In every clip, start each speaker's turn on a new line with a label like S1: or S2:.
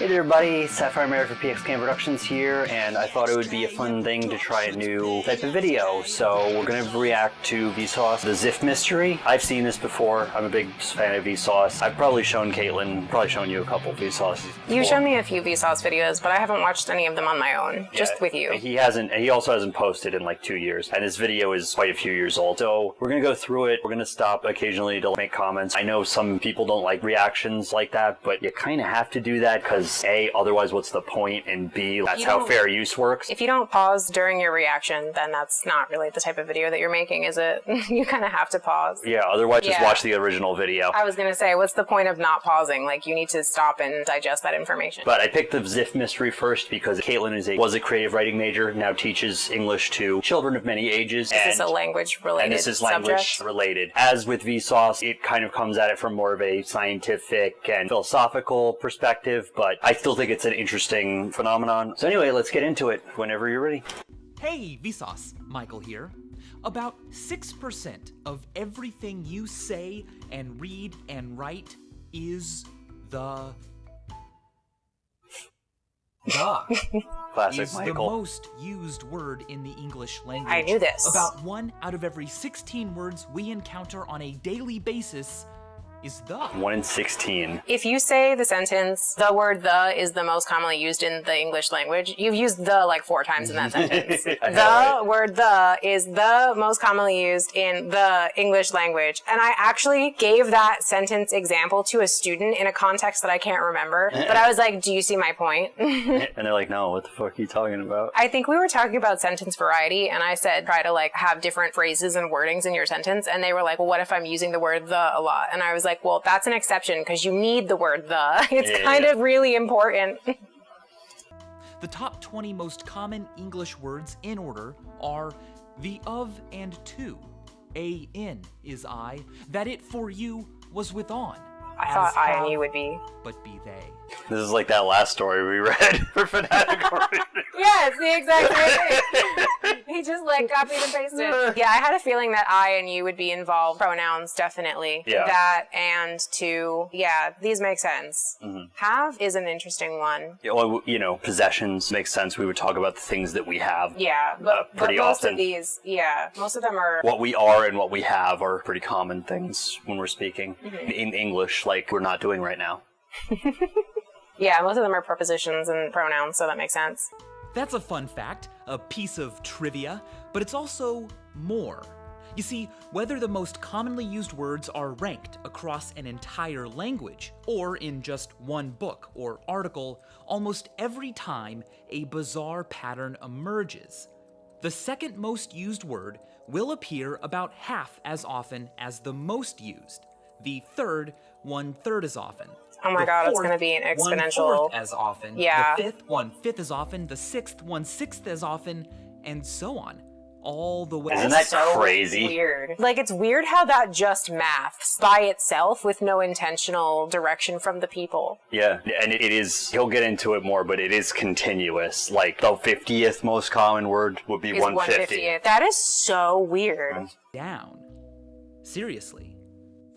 S1: Hey there everybody, Sapphire Mary for PXKM Productions here, and I thought it would be a fun thing to try a new type of video. So we're going to react to Vsauce, the Zipf Mystery. I've seen this before. I'm a big fan of Vsauce. I've probably shown Caitlin, probably shown you a couple of Vsauces before.
S2: You've shown me a few Vsauce videos, but I haven't watched any of them on my own, just with you.
S1: He also hasn't posted in like 2 years, and his video is quite a few years old. So we're going to go through it. We're going to stop occasionally to make comments. I know some people don't like reactions like that, but you kind of have to do that because A, otherwise what's the point, and B, that's how fair use works.
S2: If you don't pause during your reaction, then that's not really the type of video that you're making, is it? You kind of have to pause.
S1: Yeah, otherwise just watch the original video.
S2: I was going to say, what's the point of not pausing? Like, you need to stop and digest that information.
S1: But I picked the Zipf Mystery first because Caitlin was a creative writing major, now teaches English to children of many ages.
S2: Is this a language-related
S1: And this is language-related. As with Vsauce, it kind of comes at it from more of a scientific and philosophical perspective, but I still think it's an interesting phenomenon. So anyway, let's get into it whenever you're ready.
S3: Hey, Vsauce, Michael here. About 6% of everything you say and read and write is the
S1: Classic
S3: is
S1: Michael.
S3: the most used word in the English language.
S2: I knew this.
S3: About 1 out of every 16 words we encounter on a daily basis is the.
S1: 1 in 16.
S2: If you say the sentence, the word the is the most commonly used in the English language, you've used the like 4 times in that sentence. The word the is the most commonly used in the English language. And I actually gave that sentence example to a student in a context that I can't remember. But I was like, do you see my point?
S1: And they're like, no, what the fuck are you talking about?
S2: I think we were talking about sentence variety, and I said, try to like have different phrases and wordings in your sentence. And they were like, well, what if I'm using the word the a lot? And I was like, well, that's an exception because you need the word the. It's kind of really important.
S3: The top 20 most common English words in order are the of and to. A in is I, that it for you was with on.
S2: I thought I and you would be.
S3: But be they.
S1: This is like that last story we read for Fanatic.
S2: Yeah, it's the exact same thing. He just like copied and pasted. Yeah, I had a feeling that I and you would be involved. Pronouns, definitely.
S1: Yeah.
S2: That and to. Yeah, these make sense. Have is an interesting one.
S1: Yeah, well, you know, possessions make sense. We would talk about the things that we have.
S2: Yeah, but
S1: pretty
S2: most
S1: often.
S2: of these, most of them are.
S1: What we are and what we have are pretty common things when we're speaking in English, like we're not doing right now.
S2: Yeah, most of them are prepositions and pronouns, so that makes sense.
S3: That's a fun fact, a piece of trivia, but it's also more. You see, whether the most commonly used words are ranked across an entire language, or in just one book or article, almost every time a bizarre pattern emerges. The second most used word will appear about half as often as the most used. The third, 1/3 as often.
S2: Oh my God, it's going to be an exponential.
S3: 1/4 as often.
S2: Yeah.
S3: The fifth, 1/5 as often. The sixth, 1/6 as often, and so on. All the way.
S1: Isn't that
S2: so
S1: crazy?
S2: Weird. Like, it's weird how that just maths by itself with no intentional direction from the people.
S1: Yeah, and it is, he'll get into it more, but it is continuous. Like, the 50th most common word would be 150.
S2: That is so weird.
S3: Down. Seriously.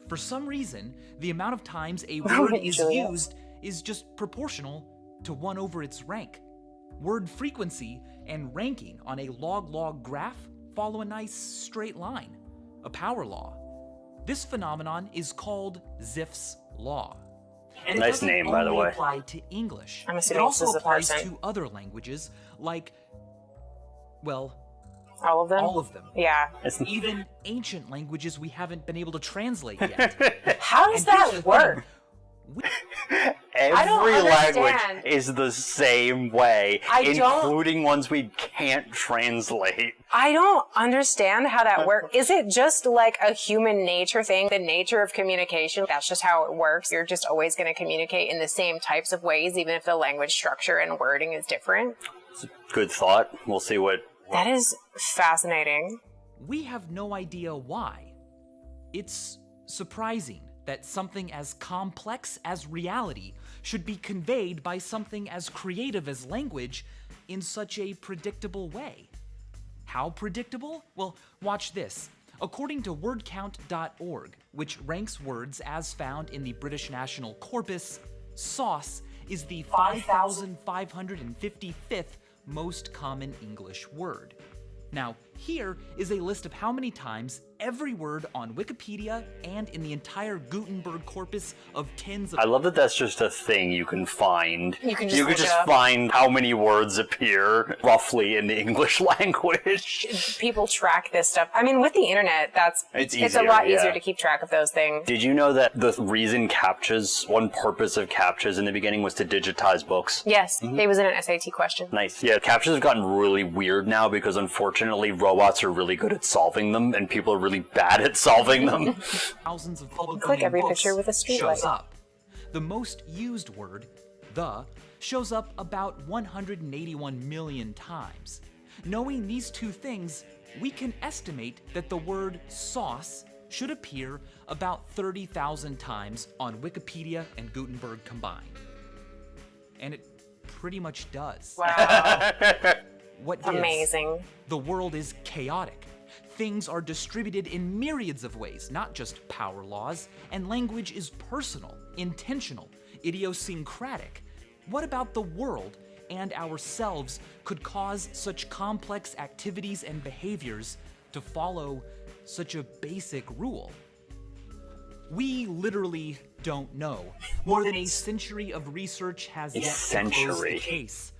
S3: For some reason, the amount of times a word is used is just proportional to 1 over its rank. Word frequency and ranking on a log-log graph follow a nice straight line, a power law. This phenomenon is called Zipf's law. And
S1: Nice name, by the way.
S3: It doesn't only apply to English.
S2: I'm
S3: It
S2: assuming
S3: also
S2: this is a
S3: applies
S2: person.
S3: to other languages, like, well,
S2: All of them?
S3: all of them.
S2: Yeah.
S3: Even ancient languages we haven't been able to translate yet.
S2: How does
S3: And here's the
S2: that work?
S1: Every language
S2: understand.
S1: is the same way, including ones we can't translate.
S2: I don't understand how that works. Is it just like a human nature thing? The nature of communication, that's just how it works. You're just always going to communicate in the same types of ways, even if the language structure and wording is different.
S1: It's a good thought. We'll see what...
S2: That is fascinating.
S3: We have no idea why. It's surprising that something as complex as reality should be conveyed by something as creative as language in such a predictable way. How predictable? Well, watch this. According to wordcount.org, which ranks words as found in the British National Corpus, sauce is the 5,555th most common English word. Now, here is a list of how many times every word on Wikipedia and in the entire Gutenberg corpus of tens of...
S1: I love that that's just a thing you can find.
S2: You can just
S1: You could
S2: look it
S1: just
S2: up.
S1: find how many words appear roughly in the English language.
S2: People track this stuff. I mean, with the internet, it's a
S1: easier,
S2: lot
S1: yeah.
S2: easier to keep track of those things.
S1: Did you know that the reason CAPTCHAs, one purpose of CAPTCHAs in the beginning was to digitize books?
S2: Yes, it was in an SAT question.
S1: Nice. Yeah, CAPTCHAs have gotten really weird now because unfortunately robots are really good at solving them and people are really bad at solving them.
S3: thousands of public
S2: Click
S3: domain
S2: every
S3: books
S2: picture with a street
S3: shows
S2: light.
S3: up. The most used word, the, shows up about 181 million times. Knowing these two things, we can estimate that the word sauce should appear about 30,000 times on Wikipedia and Gutenberg combined. And it pretty much does.
S2: Wow.
S3: What is?
S2: Amazing.
S3: The world is chaotic. Things are distributed in myriads of ways, not just power laws, and language is personal, intentional, idiosyncratic. What about the world and ourselves could cause such complex activities and behaviors to follow such a basic rule? We literally don't know. More than a century of research has yet to close the case.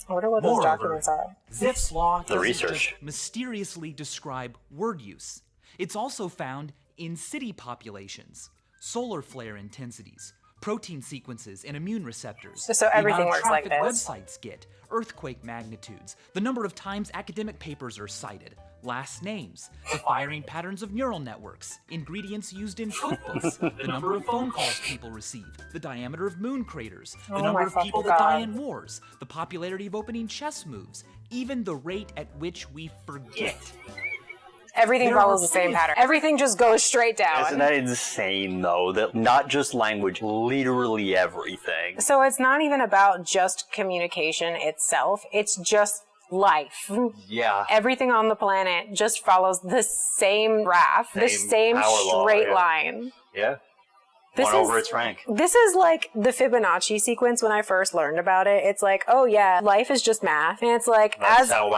S2: I wonder what those
S3: Moreover,
S2: documents are.
S3: Zipf's law
S1: The
S3: doesn't
S1: research.
S3: just mysteriously describe word use. It's also found in city populations, solar flare intensities, protein sequences and immune receptors.
S2: So everything
S3: the amount of
S2: works like
S3: traffic
S2: this.
S3: websites get, earthquake magnitudes, the number of times academic papers are cited, last names, the firing patterns of neural networks, ingredients used in cookbooks, the number of phone calls people receive, the diameter of moon craters, the
S2: Oh
S3: number
S2: my
S3: of people
S2: fucking
S3: that die
S2: God.
S3: in wars, the popularity of opening chess moves, even the rate at which we forget.
S2: Everything
S3: There
S2: follows
S3: are
S2: the same
S3: plenty of-
S2: pattern. Everything just goes straight down.
S1: Isn't that insane, though? That not just language, literally everything.
S2: So it's not even about just communication itself. It's just life.
S1: Yeah.
S2: Everything on the planet just follows the same graph, the
S1: Same
S2: same
S1: power law,
S2: straight
S1: yeah.
S2: line.
S1: Yeah.
S2: This
S1: One over its rank.
S2: This is like the Fibonacci sequence when I first learned about it. It's like, oh yeah, life is just math. And it's like,
S1: That's how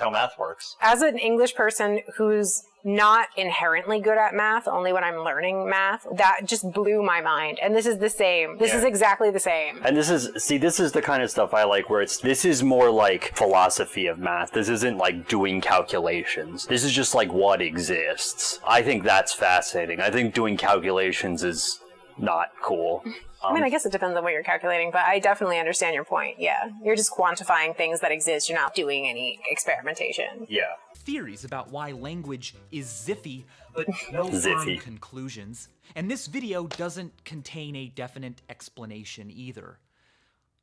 S1: math works.
S2: as an English person who's not inherently good at math, only when I'm learning math, that just blew my mind. And this is the same. This
S1: Yeah.
S2: is exactly the same.
S1: And this is the kind of stuff I like where this is more like philosophy of math. This isn't like doing calculations. This is just like what exists. I think that's fascinating. I think doing calculations is not cool.
S2: I mean, I guess it depends on what you're calculating, but I definitely understand your point. Yeah. You're just quantifying things that exist. You're not doing any experimentation.
S1: Yeah.
S3: Theories about why language is ziffy, but no
S1: Ziffy.
S3: firm conclusions. And this video doesn't contain a definite explanation either.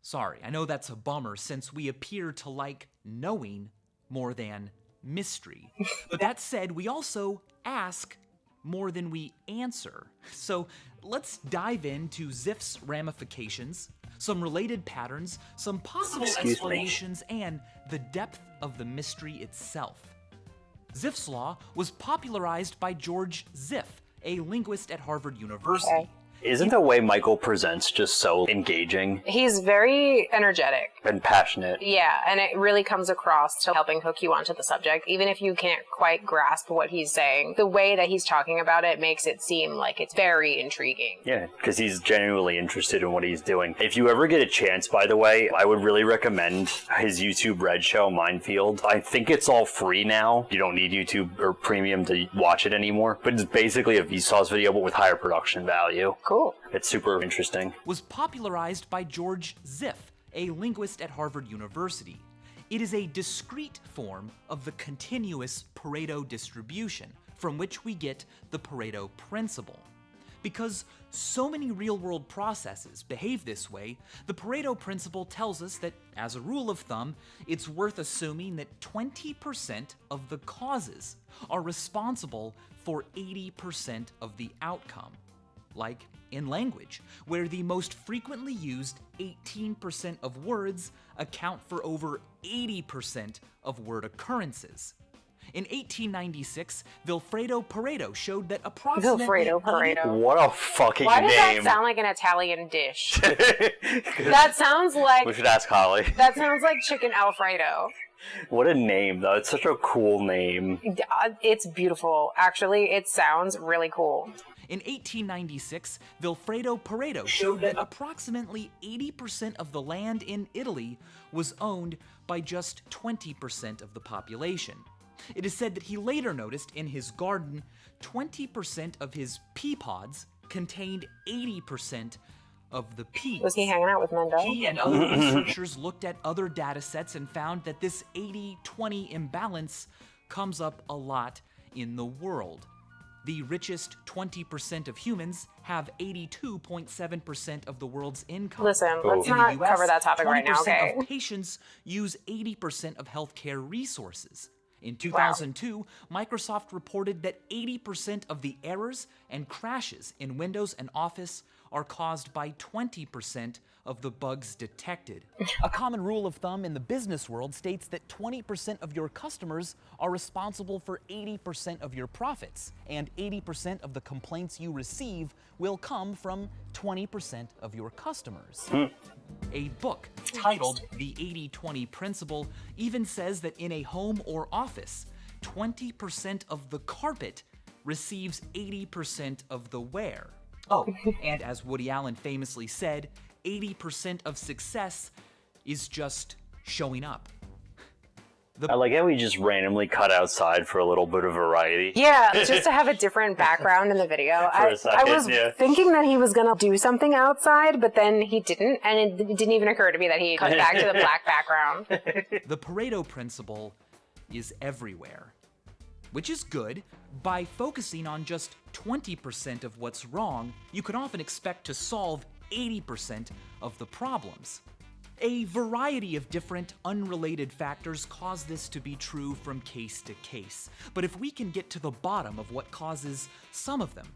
S3: Sorry, I know that's a bummer since we appear to like knowing more than mystery. But that said, we also ask more than we answer. So let's dive into Zipf's ramifications, some related patterns, some possible
S1: Excuse me.
S3: explanations, and the depth of the mystery itself. Zipf's law was popularized by George Zipf, a linguist at Harvard University.
S2: Okay.
S1: Isn't the way Michael presents just so engaging
S2: He's very energetic.
S1: and passionate?
S2: Yeah, and it really comes across to helping hook you onto the subject, even if you can't quite grasp what he's saying. The way that he's talking about it makes it seem like it's very intriguing.
S1: Yeah, because he's genuinely interested in what he's doing. If you ever get a chance, by the way, I would really recommend his YouTube Red Show, Minefield. I think it's all free now. You don't need YouTube or Premium to watch it anymore. But it's basically a Vsauce video, but with higher production value.
S2: Cool.
S1: It's super interesting.
S3: Was popularized by George Zipf, a linguist at Harvard University. It is a discrete form of the continuous Pareto distribution, from which we get the Pareto principle. Because so many real-world processes behave this way, the Pareto principle tells us that, as a rule of thumb, it's worth assuming that 20% of the causes are responsible for 80% of the outcome. Like in language, where the most frequently used 18% of words account for over 80% of word occurrences. In 1896, Vilfredo Pareto showed that approximately...
S2: Vilfredo Pareto.
S1: What a fucking
S2: Why does
S1: name.
S2: that sound like an Italian dish? That sounds like...
S1: We should ask Holly.
S2: That sounds like chicken Alfredo.
S1: What a name, though. It's such a cool name.
S2: It's beautiful. Actually, it sounds really cool.
S3: In 1896, Vilfredo Pareto showed that approximately 80% of the land in Italy was owned by just 20% of the population. It is said that he later noticed in his garden 20% of his pea pods contained 80% of the peas.
S2: Was he hanging out with Mendo?
S3: He and other researchers looked at other data sets and found that this 80-20 imbalance comes up a lot in the world. The richest 20% of humans have 82.7% of the world's income.
S2: Listen, let's not cover that topic right now, okay?
S3: 20% of patients use 80% of healthcare resources. In 2002, Microsoft reported that 80% of the errors and crashes in Windows and Office are caused by 20% of the bugs detected. A common rule of thumb in the business world states that 20% of your customers are responsible for 80% of your profits, and 80% of the complaints you receive will come from 20% of your customers. A book titled The 80-20 Principle even says that in a home or office, 20% of the carpet receives 80% of the wear. Oh, and as Woody Allen famously said, 80% of success is just showing up.
S1: I like how we just randomly cut outside for a little bit of variety.
S2: Yeah, just to have a different background in the video. I was thinking that he was going to do something outside, but then he didn't, and it didn't even occur to me that he cut back to the black background.
S3: The Pareto principle is everywhere, which is good. By focusing on just 20% of what's wrong, you can often expect to solve 80% of the problems. A variety of different unrelated factors cause this to be true from case to case. But if we can get to the bottom of what causes some of them,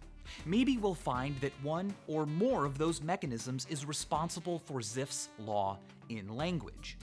S3: maybe we'll find that one or more of those mechanisms is responsible for Zipf's law in language.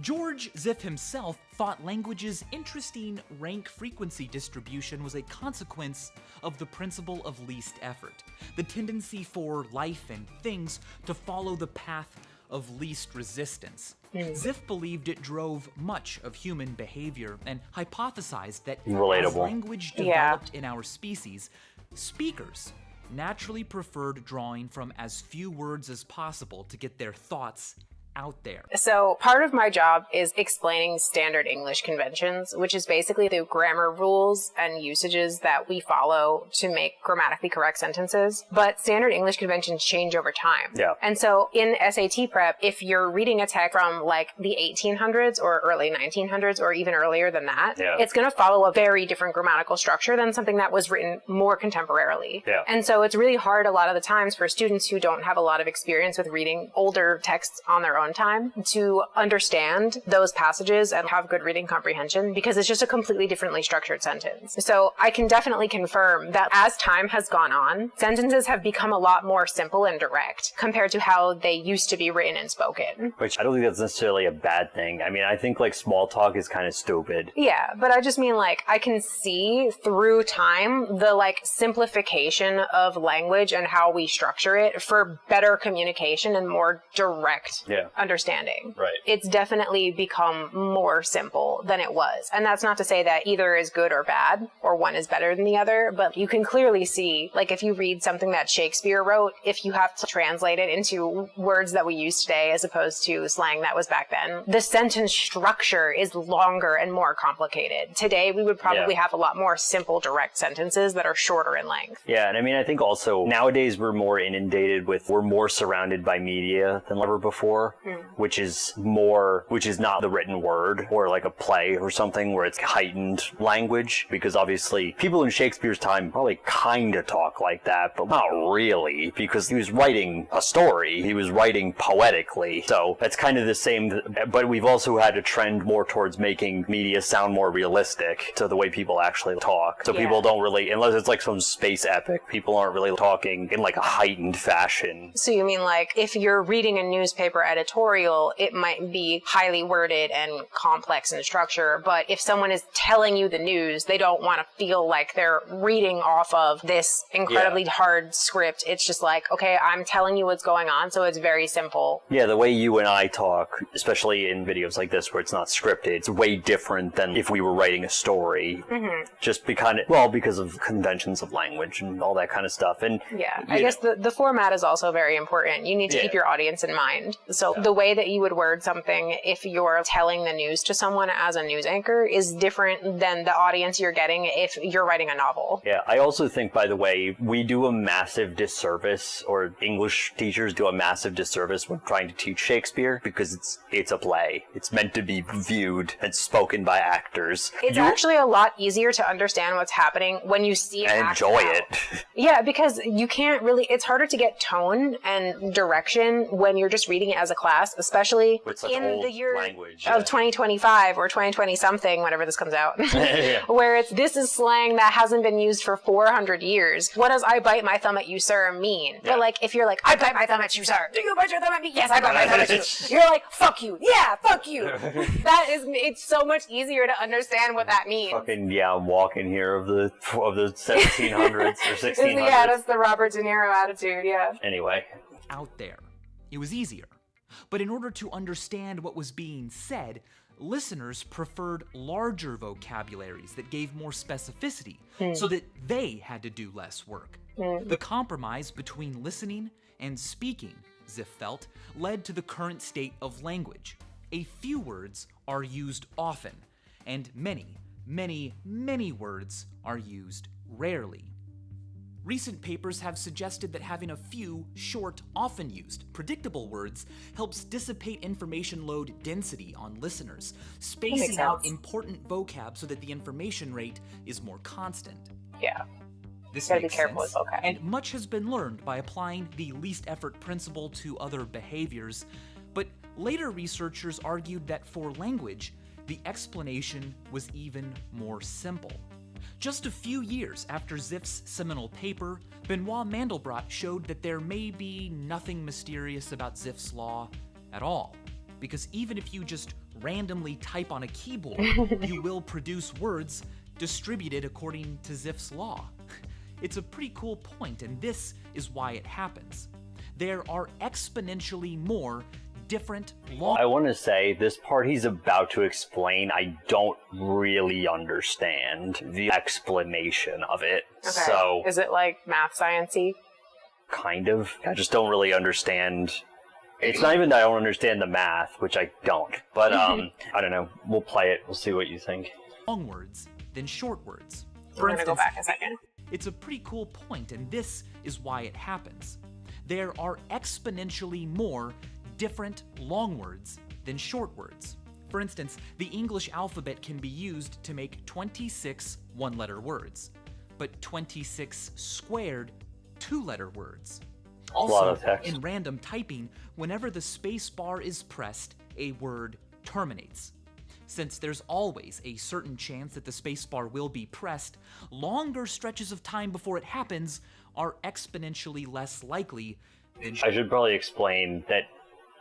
S3: George Zipf himself thought language's interesting rank frequency distribution was a consequence of the principle of least effort, the tendency for life and things to follow the path of least resistance. Zipf believed it drove much of human behavior and hypothesized that as language developed in our species, speakers naturally preferred drawing from as few words as possible to get their thoughts out there.
S2: So part of my job is explaining standard English conventions, which is basically the grammar rules and usages that we follow to make grammatically correct sentences. But standard English conventions change over time.
S1: Yeah.
S2: And so in SAT prep, if you're reading a text from like the 1800s or early 1900s or even earlier than that, it's going to follow a very different grammatical structure than something that was written more contemporarily.
S1: Yeah.
S2: And so it's really hard a lot of the times for students who don't have a lot of experience with reading older texts on their own time to understand those passages and have good reading comprehension, because it's just a completely differently structured sentence. So I can definitely confirm that as time has gone on, sentences have become a lot more simple and direct compared to how they used to be written and spoken.
S1: Which I don't think that's necessarily a bad thing. I mean, I think like small talk is kind of stupid.
S2: Yeah, but I just mean like I can see through time the like simplification of language and how we structure it for better communication and more direct understanding.
S1: Right.
S2: It's definitely become more simple than it was. And that's not to say that either is good or bad, or one is better than the other, but you can clearly see, like if you read something that Shakespeare wrote, if you have to translate it into words that we use today as opposed to slang that was back then, the sentence structure is longer and more complicated. Today, we would probably have a lot more simple, direct sentences that are shorter in length.
S1: Yeah, and I mean, I think also nowadays we're more inundated with, we're more surrounded by media than ever before. Which is not the written word or like a play or something where it's heightened language, because obviously people in Shakespeare's time probably kind of talk like that, but not really, because he was writing a story, he was writing poetically. So that's kind of the same, but we've also had a trend more towards making media sound more realistic to the way people actually talk. So people don't really, unless it's like some space epic, people aren't really talking in like a heightened fashion.
S2: So you mean like if you're reading a newspaper editorial editorial, it might be highly worded and complex in structure. But if someone is telling you the news, they don't want to feel like they're reading off of this incredibly hard script. It's just like, okay, I'm telling you what's going on, so it's very simple.
S1: Yeah, the way you and I talk, especially in videos like this where it's not scripted, it's way different than if we were writing a story. Just because of conventions of language and all that kind of stuff. And
S2: yeah, I guess the format is also very important. You need to keep your audience in mind. So the way that you would word something if you're telling the news to someone as a news anchor is different than the audience you're getting if you're writing a novel.
S1: Yeah, I also think, by the way, we do a massive disservice, or English teachers do a massive disservice when trying to teach Shakespeare, because it's a play. It's meant to be viewed and spoken by actors.
S2: It's actually a lot easier to understand what's happening when you see it
S1: and enjoy it.
S2: Yeah, because you can't really, it's harder to get tone and direction when you're just reading it as a class, especially in the year of 2025 or 2020 something, whenever this comes out, where this is slang that hasn't been used for 400 years. What does "I bite my thumb at you, sir" mean? But like, if you're like, "I bite my thumb at you, sir," do you bite your thumb at me? Yes, I bite my thumb at you. You're like, "Fuck you." Yeah, fuck you. It's so much easier to understand what that means.
S1: Fucking I'm walking here of the 1700s or 1600s.
S2: Yeah, that's the Robert De Niro attitude, yeah.
S1: Anyway.
S3: Out there. It was easier. But in order to understand what was being said, listeners preferred larger vocabularies that gave more specificity so that they had to do less work. The compromise between listening and speaking, Zipf felt, led to the current state of language. A few words are used often, and many, many, many words are used rarely. Recent papers have suggested that having a few short, often used, predictable words helps dissipate information load density on listeners, spacing out important vocab so that the information rate is more constant.
S2: Yeah.
S3: This
S2: gotta be
S3: makes
S2: careful
S3: sense,
S2: with vocab.
S3: and much has been learned by applying the least effort principle to other behaviors, but later researchers argued that for language, the explanation was even more simple. Just a few years after Zipf's seminal paper, Benoit Mandelbrot showed that there may be nothing mysterious about Zipf's law at all, because even if you just randomly type on a keyboard, you will produce words distributed according to Zipf's law. It's a pretty cool point, and this is why it happens. There are exponentially more different laws.
S1: I want to say, this part he's about to explain, I don't really understand the explanation of it.
S2: Okay.
S1: So,
S2: is it like math science-y?
S1: Kind of. I just don't really understand. It's not even that I don't understand the math, which I don't. But, I don't know. We'll play it. We'll see what you think.
S3: Long words than short words.
S2: We're gonna go back a second.
S3: It's a pretty cool point, and this is why it happens. There are exponentially more different long words than short words. For instance, the English alphabet can be used to make 26 one-letter words, but 26 squared two-letter words. Also, in random typing, whenever the space bar is pressed, a word terminates. Since there's always a certain chance that the space bar will be pressed, longer stretches of time before it happens are exponentially less likely than...
S1: I should probably explain that,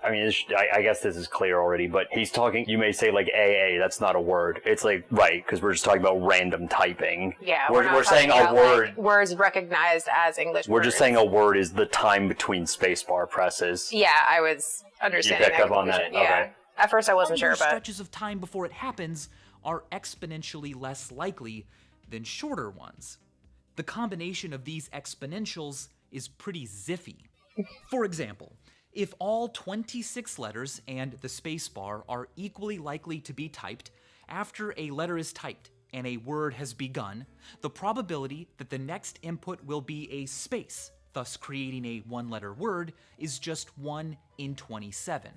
S1: I mean, I guess this is clear already, but he's talking, you may say like AA, that's not a word. It's like, right, because we're just talking about random typing.
S2: Yeah,
S1: we're saying a word.
S2: Like, words recognized as English
S1: We're
S2: words.
S1: just saying a word is the time between spacebar presses.
S2: Yeah, I was understanding
S1: You picked up on that?
S2: Yeah.
S1: Okay.
S2: At first I wasn't sure, but...
S3: stretches of time before it happens are exponentially less likely than shorter ones. The combination of these exponentials is pretty ziffy. For example, if all 26 letters and the spacebar are equally likely to be typed, after a letter is typed and a word has begun, the probability that the next input will be a space, thus creating a one-letter word, is just 1 in 27.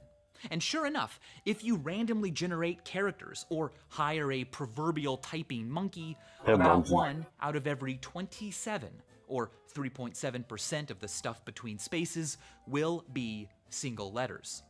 S3: And sure enough, if you randomly generate characters or hire a proverbial typing monkey, about 1 out of every 27, or 3.7% of the stuff between spaces, will be single letters.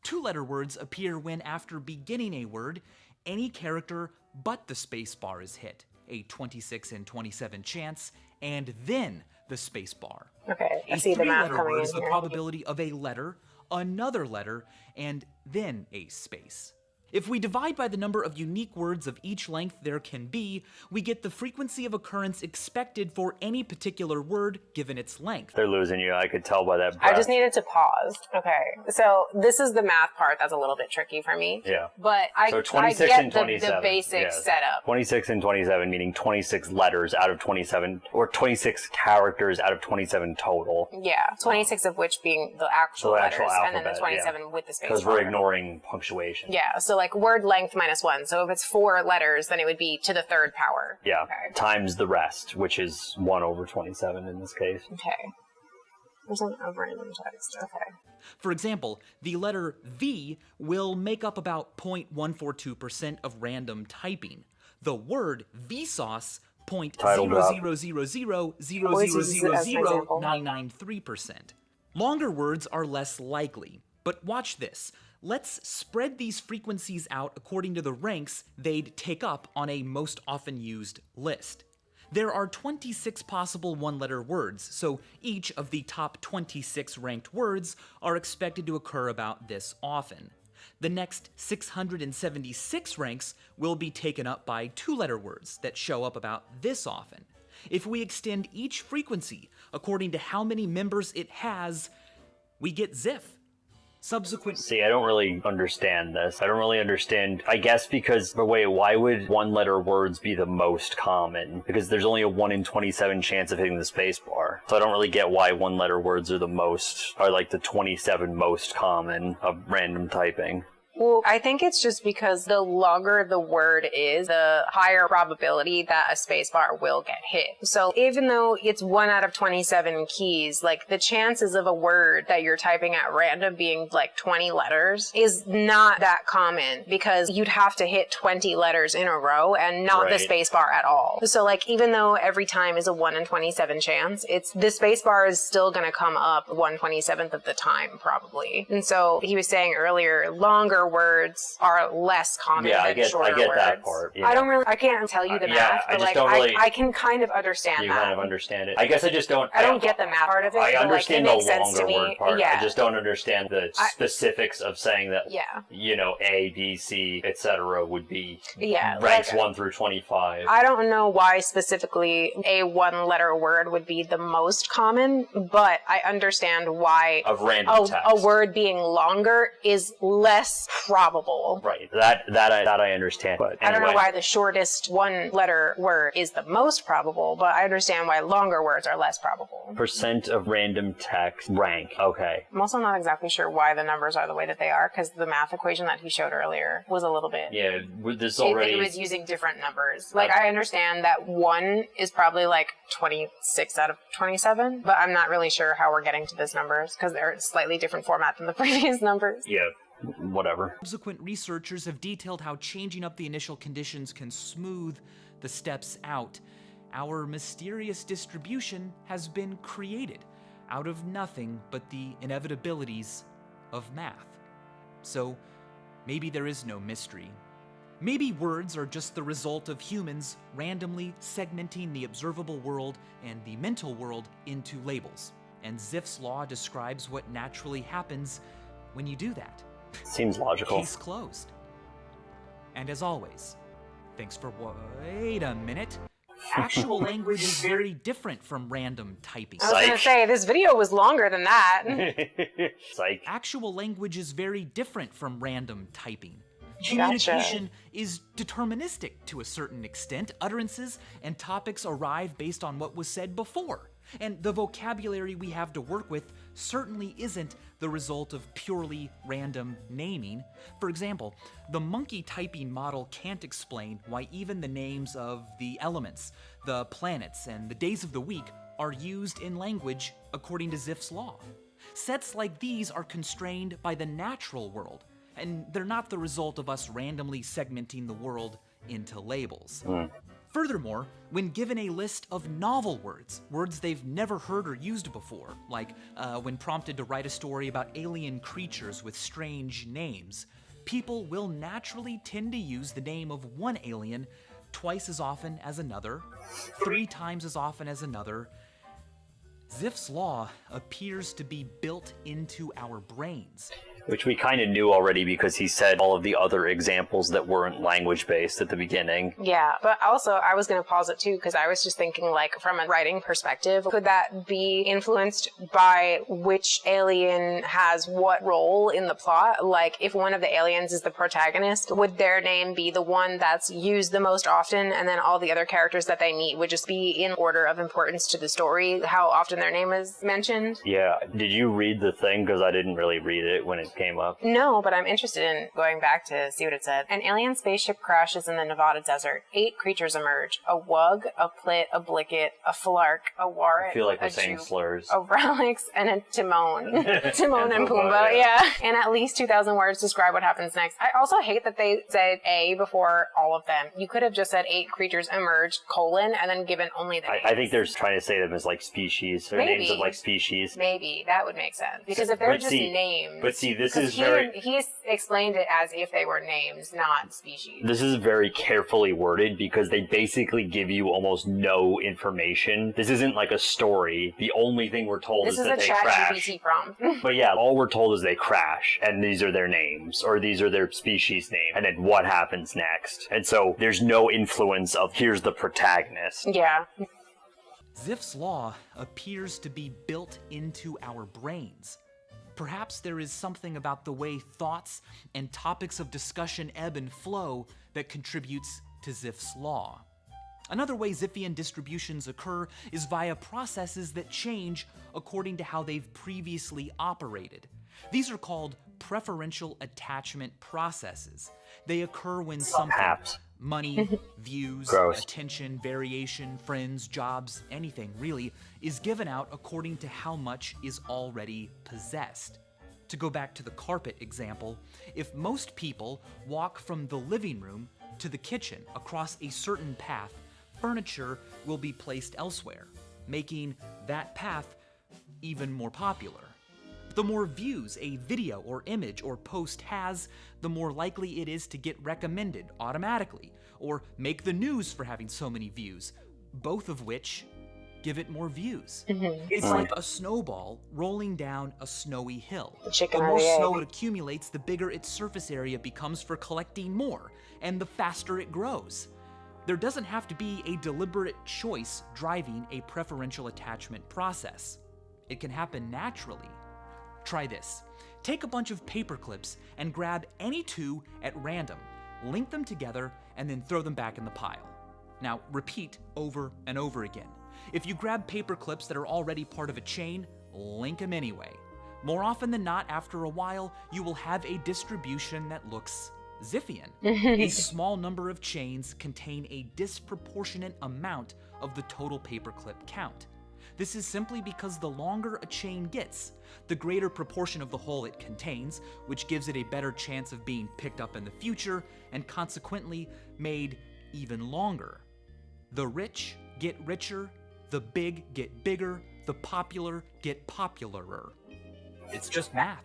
S3: Two-letter words appear when, after beginning a word, any character but the space bar is hit, a 26 in 27 chance, and then the space bar.
S2: Okay, I see the math coming in
S3: is the
S2: here.
S3: probability of a letter, another letter, and then a space. If we divide by the number of unique words of each length there can be, we get the frequency of occurrence expected for any particular word given its length.
S1: They're losing you. I could tell by that
S2: I
S1: breath.
S2: just needed to pause. Okay, so this is the math part that's a little bit tricky for me.
S1: Yeah.
S2: But
S1: So
S2: I
S1: 26
S2: get
S1: and 27.
S2: the basic
S1: yeah.
S2: setup.
S1: 26 and 27, meaning 26 letters out of 27, or 26 characters out of 27 total.
S2: Yeah, 26 of which being the actual
S1: The
S2: letters,
S1: actual
S2: and then the
S1: alphabet,
S2: 27 with the space
S1: Because we're
S2: bar.
S1: ignoring punctuation.
S2: Yeah, so like word length minus 1. So if it's 4 letters, then it would be to the third power.
S1: Yeah.
S2: Okay.
S1: Times the rest, which is 1 over 27 in this case.
S2: Okay. There's an random text. Okay.
S3: For example, the letter V will make up about 0.142% of random typing. The word Vsauce,
S1: Title drop.
S3: 0.00000000993%. Longer words are less likely, but watch this. Let's spread these frequencies out according to the ranks they'd take up on a most often used list. There are 26 possible one-letter words, so each of the top 26 ranked words are expected to occur about this often. The next 676 ranks will be taken up by two-letter words that show up about this often. If we extend each frequency according to how many members it has, we get Zipf. Subsequent...
S1: See, I don't really understand this. I don't really understand, I guess because, but wait, why would one-letter words be the most common? Because there's only a 1 in 27 chance of hitting the space bar. So I don't really get why one-letter words are like the 27 most common of random typing.
S2: Well, I think it's just because the longer the word is, the higher probability that a spacebar will get hit. So even though it's 1 out of 27 keys, like the chances of a word that you're typing at random being like 20 letters is not that common, because you'd have to hit 20 letters in a row and not the spacebar at all. So like even though every time is a 1 in 27 chance, the spacebar is still going to come up 1/27th of the time probably. And so he was saying earlier, longer words are less common than shorter words.
S1: I get that part. Yeah.
S2: I can't tell you the math, but like I can kind of understand that.
S1: You kind of understand it. I guess I just don't.
S2: I don't get the math part of it.
S1: I understand
S2: like, it
S1: the
S2: makes sense
S1: longer
S2: to me.
S1: word part.
S2: Yeah.
S1: I just don't understand the specifics of saying that.
S2: Yeah.
S1: You know, A, B, C, etc. would be
S2: ranks
S1: like, 1 through 25.
S2: I don't know why specifically a one-letter word would be the most common, but I understand why
S1: of random text.
S2: A word being longer is less probable.
S1: Right. That I understand. But anyway.
S2: I don't know why the shortest one-letter word is the most probable, but I understand why longer words are less probable.
S1: Percent of random text rank. Okay.
S2: I'm also not exactly sure why the numbers are the way that they are, because the math equation that he showed earlier was a little bit...
S1: Yeah, this already...
S2: It was using different numbers. Like, I understand that 1 is probably like 26 out of 27, but I'm not really sure how we're getting to these numbers, because they're a slightly different format than the previous numbers.
S1: Yeah. Whatever.
S3: Subsequent researchers have detailed how changing up the initial conditions can smooth the steps out. Our mysterious distribution has been created out of nothing but the inevitabilities of math. So maybe there is no mystery. Maybe words are just the result of humans randomly segmenting the observable world and the mental world into labels. And Zipf's law describes what naturally happens when you do that.
S1: Seems logical.
S3: Case closed. And as always, thanks for... Wait a minute. Actual language is very different from random typing.
S2: I was going to say, this video was longer than that.
S1: Psych.
S3: Actual language is very different from random typing.
S2: Gotcha.
S3: Communication is deterministic to a certain extent. Utterances and topics arrive based on what was said before. And the vocabulary we have to work with certainly isn't the result of purely random naming. For example, the monkey typing model can't explain why even the names of the elements, the planets, and the days of the week are used in language according to Zipf's law. Sets like these are constrained by the natural world, and they're not the result of us randomly segmenting the world into labels. Furthermore, when given a list of novel words they've never heard or used before, like when prompted to write a story about alien creatures with strange names, people will naturally tend to use the name of one alien twice as often as another, 3 times as often as another, Zipf's law appears to be built into our brains.
S1: Which we kind of knew already because he said all of the other examples that weren't language-based at the beginning.
S2: Yeah, but also I was going to pause it too because I was just thinking, like, from a writing perspective, could that be influenced by which alien has what role in the plot? Like, if one of the aliens is the protagonist, would their name be the one that's used the most often, and then all the other characters that they meet would just be in order of importance to the story, how often their name is mentioned?
S1: Yeah, did you read the thing? Because I didn't really read it when it came up.
S2: No, but I'm interested in going back to see what it said. An alien spaceship crashes in the Nevada desert. 8 creatures emerge. A wug, a plit, a blicket, a flark, a warrant,
S1: I feel like we're
S2: a
S1: saying
S2: juke,
S1: slurs.
S2: a relics, and a Timon. Timon and
S1: Pumbaa,
S2: Pumbaa, yeah. And at least 2,000 words describe what happens next. I also hate that they said A before all of them. You could have just said 8 creatures emerged, colon, and then given only the names.
S1: I think they're trying to say them as like species, or names of like species.
S2: Maybe. That would make sense. Because if they're just names...
S1: But see, this is
S2: He explained it as if they were names, not species.
S1: This is very carefully worded because they basically give you almost no information. This isn't like a story. The only thing we're told is that they crash.
S2: This is a ChatGPT prompt.
S1: But yeah, all we're told is they crash, and these are their names, or these are their species name, and then what happens next. And so there's no influence of here's the protagonist.
S2: Yeah.
S3: Zipf's law appears to be built into our brains. Perhaps there is something about the way thoughts and topics of discussion ebb and flow that contributes to Zipf's law. Another way Zipfian distributions occur is via processes that change according to how they've previously operated. These are called preferential attachment processes. They occur when something, money, views, attention, variation, friends, jobs, anything really, is given out according to how much is already possessed. To go back to the carpet example, if most people walk from the living room to the kitchen across a certain path, furniture will be placed elsewhere, making that path even more popular. The more views a video or image or post has, the more likely it is to get recommended automatically, or make the news for having so many views, both of which give it more views. It's like a snowball rolling down a snowy hill. The more snow it accumulates, the bigger its surface area becomes for collecting more, and the faster it grows. There doesn't have to be a deliberate choice driving a preferential attachment process. It can happen naturally. Try this. Take a bunch of paper clips and grab any 2 at random, link them together, and then throw them back in the pile. Now, repeat over and over again. If you grab paper clips that are already part of a chain, link them anyway. More often than not, after a while, you will have a distribution that looks Zipfian. A small number of chains contain a disproportionate amount of the total paperclip count. This is simply because the longer a chain gets, the greater proportion of the whole it contains, which gives it a better chance of being picked up in the future and consequently made even longer. The rich get richer, the big get bigger, the popular get popularer. It's just math.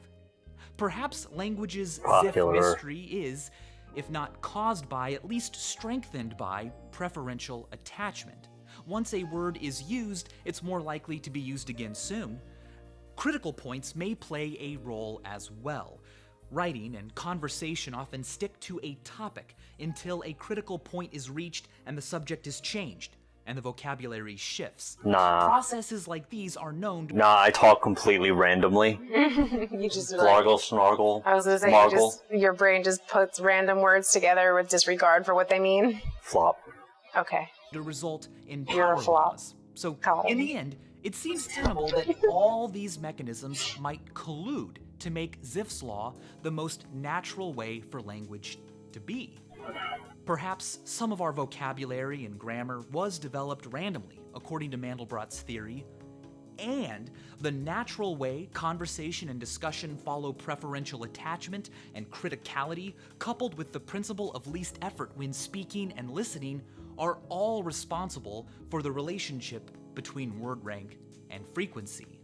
S3: Perhaps language's Zipf mystery is, if not caused by, at least strengthened by, preferential attachment. Once a word is used, it's more likely to be used again soon. Critical points may play a role as well. Writing and conversation often stick to a topic until a critical point is reached and the subject is changed, and the vocabulary shifts. Processes like these are known to...
S1: I talk completely randomly.
S2: You just
S1: Snargle.
S2: I was going to say, your brain just puts random words together with disregard for what they mean.
S1: Flop.
S2: Okay.
S3: To result in
S2: You're
S3: power
S2: a flop.
S3: laws. So, in the end, it seems tenable that all these mechanisms might collude to make Zipf's law the most natural way for language to be. Perhaps some of our vocabulary and grammar was developed randomly, according to Mandelbrot's theory, and the natural way conversation and discussion follow preferential attachment and criticality, coupled with the principle of least effort when speaking and listening, are all responsible for the relationship between word rank and frequency.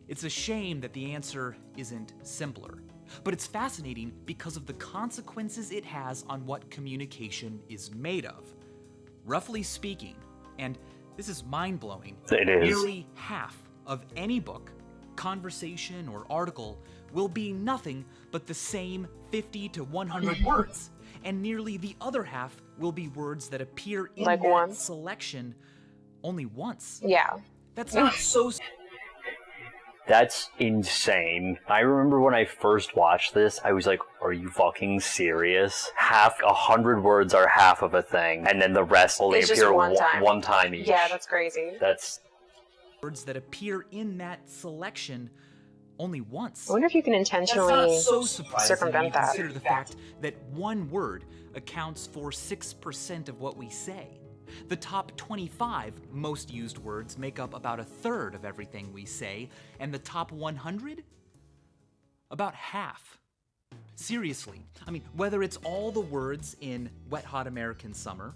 S3: It's a shame that the answer isn't simpler, but it's fascinating because of the consequences it has on what communication is made of. Roughly speaking, and This is mind-blowing.
S1: It is.
S3: Nearly half of any book, conversation, or article will be nothing but the same 50 to 100 words, and nearly the other half will be words that appear in
S2: Like
S3: that
S2: once?
S3: selection only once.
S2: Yeah.
S3: That's not so
S1: That's insane. I remember when I first watched this, I was like, are you fucking serious? 100 words are half of a thing, and then the rest only
S2: It's just
S1: appear
S2: one time.
S1: time each.
S2: Yeah, that's crazy.
S1: That's
S3: words that appear in that selection only once.
S2: I wonder if you can
S3: That's not
S2: intentionally
S3: so surprising when
S2: circumvent
S3: you
S2: that.
S3: consider the fact that one word accounts for 6% of what we say. The top 25 most used words make up about a third of everything we say, and the top 100? About half. Seriously, I mean, whether it's all the words in Wet Hot American Summer,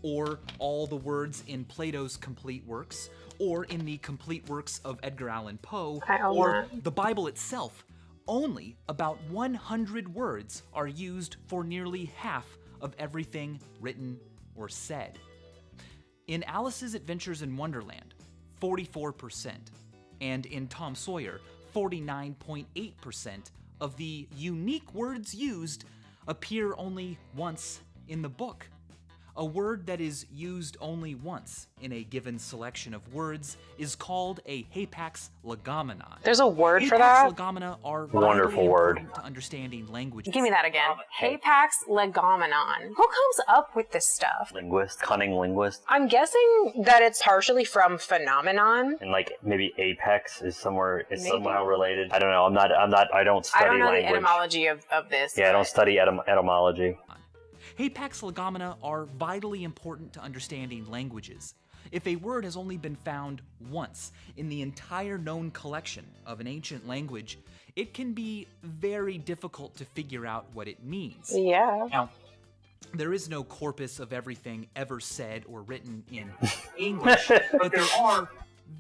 S3: or all the words in Plato's complete works, or in the complete works of Edgar Allan Poe,
S2: I own
S3: or
S2: that.
S3: the Bible itself, only about 100 words are used for nearly half of everything written or said. In Alice's Adventures in Wonderland, 44%, and in Tom Sawyer, 49.8% of the unique words used appear only once in the book. A word that is used only once in a given selection of words is called a hapax legomenon.
S2: There's a word for
S3: Hapax
S2: that?
S3: legomena are
S1: Wonderful
S3: vitally
S1: word.
S3: important to understanding languages.
S2: Give me that again. Hapax legomenon. Who comes up with this stuff?
S1: linguist, cunning linguist,
S2: I'm guessing that it's partially from phenomenon.
S1: and like maybe apex is
S2: Maybe.
S1: somehow related. I don't know. I don't study
S2: I don't know
S1: language.
S2: the etymology of this.
S1: Yeah, I don't
S2: but-
S1: study etymology.
S3: Hapax legomena are vitally important to understanding languages. If a word has only been found once in the entire known collection of an ancient language, it can be very difficult to figure out what it means.
S2: Yeah.
S3: Now, there is no corpus of everything ever said or written in English, but there are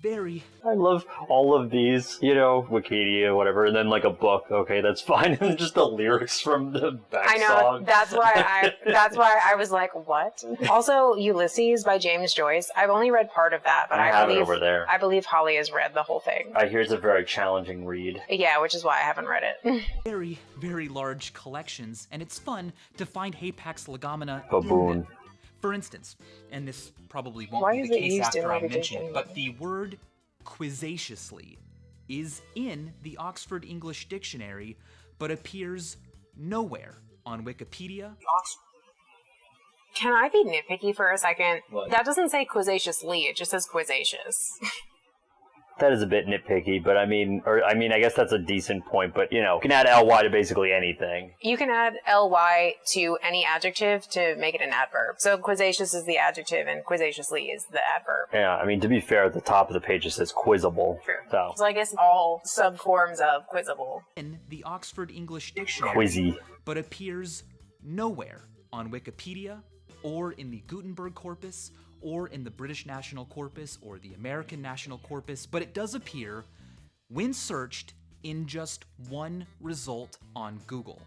S3: very
S1: I love all of these, Wikipedia, whatever, and then like a book. Okay, that's fine. And just the lyrics from the back
S2: I know.
S1: song.
S2: That's why I was like, what? Also, Ulysses by James Joyce. I've only read part of that, but
S1: I
S2: I
S1: have it
S2: believe
S1: over there.
S2: I believe Holly has read the whole thing.
S1: I hear it's a very challenging read.
S2: Yeah, which is why I haven't read it.
S3: very, very large collections, and it's fun to find Hapax legomena in
S1: Baboon.
S3: them. For instance, and this probably won't
S2: Why
S3: be
S2: is
S3: the
S2: it
S3: case
S2: used in
S3: after I
S2: every
S3: mention it,
S2: dictionary?
S3: but the word quizzaciously is in the Oxford English Dictionary, but appears nowhere on Wikipedia.
S2: Can I be nitpicky for a second?
S1: What?
S2: That doesn't say quizzaciously, it just says quizzacious.
S1: That is a bit nitpicky, but I guess that's a decent point, but you can add ly to basically anything.
S2: You can add ly to any adjective to make it an adverb. So quizzacious is the adjective and quizzaciously is the adverb.
S1: Yeah, to be fair, at the top of the page it says quizzable.
S2: True.
S1: So,
S2: So I guess all subforms of quizzable.
S3: In the Oxford English Dictionary,
S1: quizzy.
S3: but appears nowhere on Wikipedia, or in the Gutenberg corpus, or in the British National Corpus, or the American National Corpus, but it does appear when searched in just one result on Google.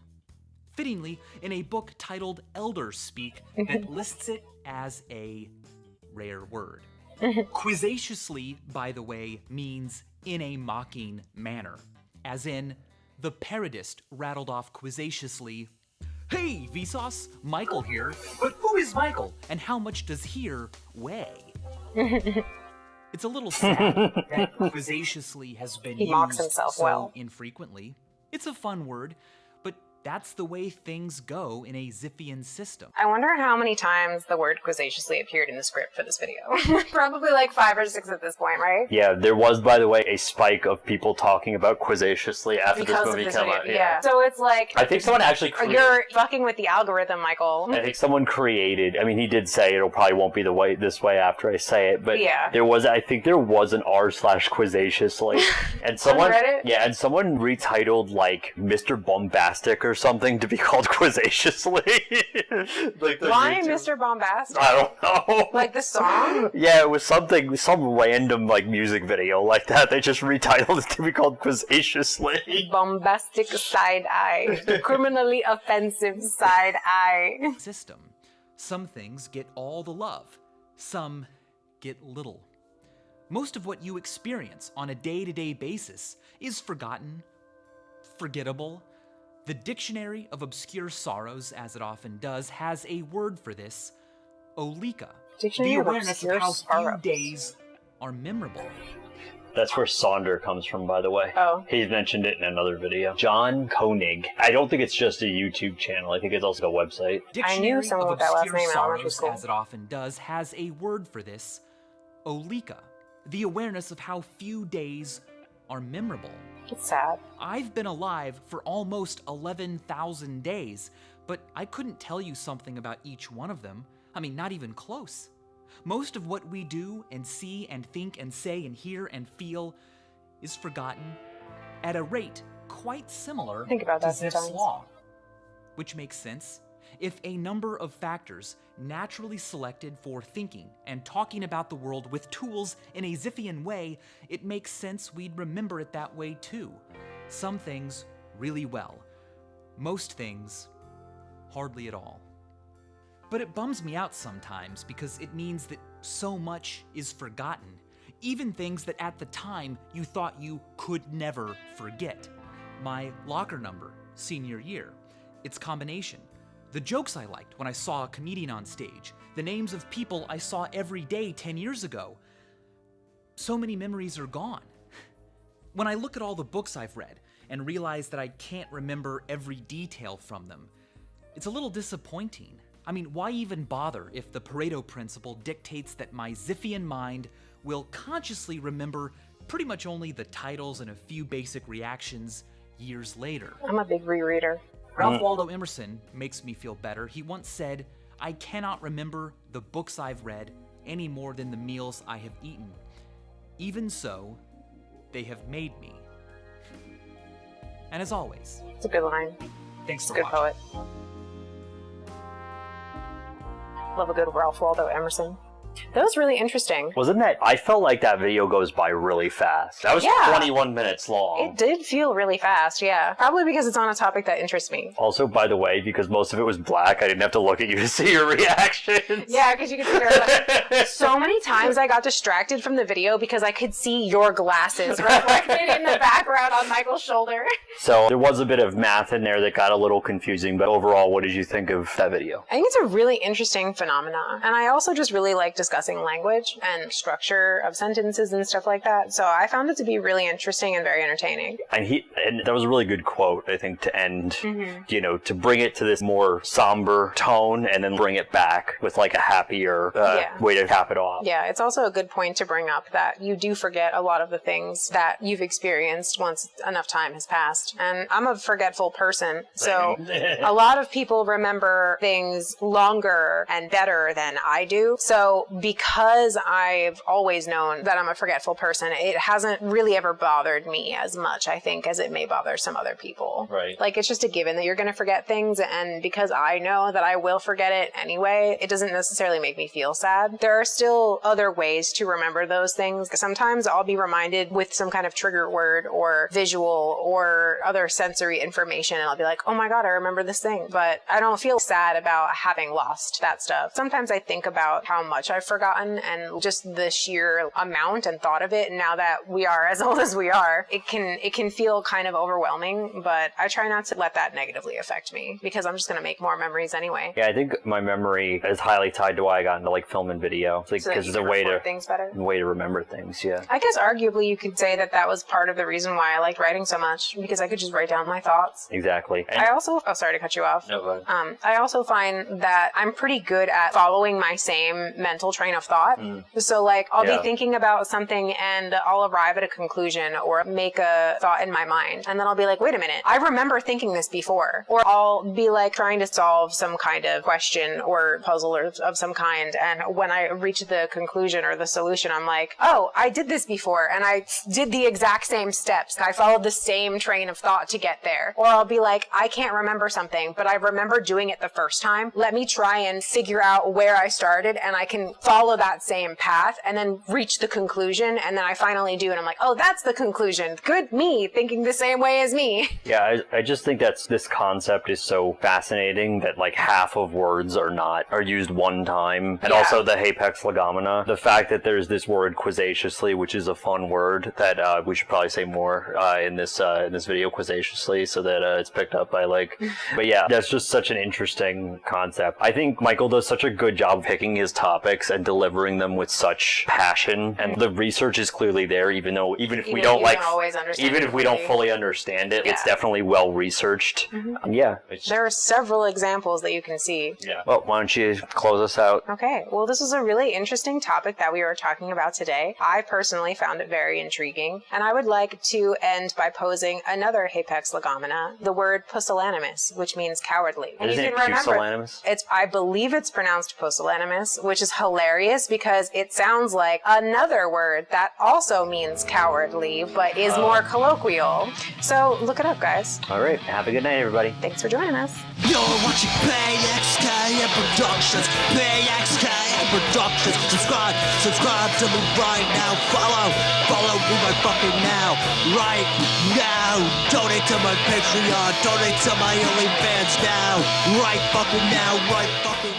S3: Fittingly, in a book titled Elder Speak that lists it as a rare word. Quizzaciously, by the way, means in a mocking manner, as in, the parodist rattled off quizzaciously, "Hey, Vsauce, Michael here, but who is Michael, and how much does here weigh?" It's a little sad that quizzaciously has been
S2: He
S3: used
S2: mocks himself
S3: so
S2: well.
S3: infrequently. It's a fun word, but that's the way things go in a Zipfian system.
S2: I wonder how many times the word quizzaciously appeared in the script for this video. Probably like 5 or 6 at this point, right?
S1: Yeah, there was, by the way, a spike of people talking about quizzaciously after
S2: Because
S1: this
S2: of
S1: movie
S2: this
S1: came
S2: video.
S1: out.
S2: Yeah. So it's like,
S1: I think someone actually created.
S2: you're fucking with the algorithm, Michael.
S1: I think someone created. He did say it'll probably won't be this way after I say it, but
S2: Yeah.
S1: I think there was an r/quizzaciously, and someone,
S2: Reddit?
S1: yeah, and someone retitled like Mr. Bombastic or something to be called quizzaciously. Like the
S2: Why
S1: YouTube-
S2: Mr. Bombastic?
S1: I don't know.
S2: Like the song?
S1: Yeah, it was some random like music video like that. They just retitled it to be called quizzaciously.
S2: Bombastic side eye. Criminally offensive side eye.
S3: System. Some things get all the love, some get little. Most of what you experience on a day-to-day basis is forgotten, forgettable. The Dictionary of Obscure Sorrows, as it often does, has a word for this: olika.
S2: Dictionary
S3: the
S2: of
S3: awareness of
S2: Obscure
S3: how
S2: Sorrows.
S3: few days are memorable.
S1: That's where Sonder comes from, by the way.
S2: Oh.
S1: He mentioned it in another video. John Koenig. I don't think it's just a YouTube channel. I think it's also a website.
S3: Dictionary
S2: someone
S3: of
S2: with that last
S3: Obscure
S2: name in elementary
S3: Sorrows,
S2: school.
S3: as it often does, has a word for this: olika. The awareness of how few days are memorable.
S2: It's sad.
S3: I've been alive for almost 11,000 days, but I couldn't tell you something about each one of them. I mean, not even close. Most of what we do and see and think and say and hear and feel is forgotten at a rate quite similar
S2: Think about
S3: to
S2: that
S3: Zipf's
S2: sometimes.
S3: law. Which makes sense. If a number of factors naturally selected for thinking and talking about the world with tools in a Zipfian way, it makes sense we'd remember it that way too. Some things really well. Most things hardly at all. But it bums me out sometimes because it means that so much is forgotten, even things that at the time you thought you could never forget. My locker number, senior year, its combination, the jokes I liked when I saw a comedian on stage, the names of people I saw every day 10 years ago. So many memories are gone. When I look at all the books I've read and realize that I can't remember every detail from them, it's a little disappointing. I mean, why even bother if the Pareto principle dictates that my Zipfian mind will consciously remember pretty much only the titles and a few basic reactions years later?
S2: I'm a big rereader.
S3: Ralph Waldo Emerson makes me feel better. He once said, "I cannot remember the books I've read any more than the meals I have eaten. Even so, they have made me." And as always,
S2: It's a good line.
S3: thanks
S2: It's a
S3: for
S2: good
S3: watching.
S2: poet. Love a good Ralph Waldo Emerson. That was really interesting.
S1: Wasn't that? I felt like that video goes by really fast. That was
S2: Yeah.
S1: 21 minutes long.
S2: It did feel really fast, yeah. Probably because it's on a topic that interests me.
S1: Also, by the way, because most of it was black, I didn't have to look at you to see your reactions.
S2: Yeah, because you could figure out so many times I got distracted from the video because I could see your glasses reflected in the background on Michael's shoulder.
S1: So there was a bit of math in there that got a little confusing, but overall, what did you think of that video?
S2: I think it's a really interesting phenomenon. And I also just really like discussing language and structure of sentences and stuff like that. So I found it to be really interesting and very entertaining.
S1: And that was a really good quote, I think, to end, to bring it to this more somber tone and then bring it back with like a happier way to cap it off.
S2: Yeah, it's also a good point to bring up that you do forget a lot of the things that you've experienced once enough time has passed. And I'm a forgetful person, so a lot of people remember things longer and better than I do. So because I've always known that I'm a forgetful person, it hasn't really ever bothered me as much, I think, as it may bother some other people.
S1: Right.
S2: Like, it's just a given that you're going to forget things, and because I know that I will forget it anyway, it doesn't necessarily make me feel sad. There are still other ways to remember those things. Sometimes I'll be reminded with some kind of trigger word or visual or other sensory information, and I'll be like, oh my god, I remember this thing. But I don't feel sad about having lost that stuff. Sometimes I think about how much I've forgotten and just the sheer amount and thought of it. And now that we are as old as we are, it can feel kind of overwhelming, but I try not to let that negatively affect me because I'm just going to make more memories anyway.
S1: Yeah, I think my memory is highly tied to why I got into like film and video. It's like,
S2: So that
S1: because
S2: you
S1: it's a
S2: can
S1: way
S2: record
S1: to
S2: things better.
S1: remember things. Yeah.
S2: I guess arguably you could say that that was part of the reason why I liked writing so much, because I could just write down my thoughts.
S1: Exactly. And
S2: I also, sorry to cut you off.
S1: No, go ahead.
S2: I also find that I'm pretty good at following my same mental train of thought. So like, I'll be thinking about something and I'll arrive at a conclusion or make a thought in my mind. And then I'll be like, wait a minute, I remember thinking this before. Or I'll be like trying to solve some kind of question or puzzle or of some kind. And when I reach the conclusion or the solution, I'm like, oh, I did this before. And I did the exact same steps. I followed the same train of thought to get there. Or I'll be like, I can't remember something, but I remember doing it the first time. Let me try and figure out where I started, and I can follow that same path and then reach the conclusion. And then I finally do. And I'm like, oh, that's the conclusion. Good me, thinking the same way as me.
S1: Yeah, I just think this concept is so fascinating that like half of words are used one time. And also the apex legomena. The fact that there's this word quizzaciously, which is a fun word that we should probably say more in this video, quizzaciously, so that it's picked up by but yeah, that's just such an interesting concept. I think Michael does such a good job picking his topics and delivering them with such passion, and the research is clearly there, even if we don't fully understand it, it's definitely well researched. Yeah.
S2: There are several examples that you can see.
S1: Yeah. Well, why don't you close us out?
S2: Okay. Well, this was a really interesting topic that we were talking about today. I personally found it very intriguing, and I would like to end by posing another apex legomena, the word pusillanimous, which means cowardly. And
S1: isn't
S2: you
S1: it
S2: can remember,
S1: pusillanimous?
S2: I believe it's pronounced pusillanimous, which is hilarious because it sounds like another word that also means cowardly, but is more colloquial. So look it up, guys.
S1: All right. Have a good night, everybody.
S2: Thanks for joining us.
S4: You're watching PXKM Productions. PXKM Productions. Subscribe to me right now. Follow me right fucking now. Right now. Donate to my Patreon. Donate to my OnlyFans now. Right fucking now. Right fucking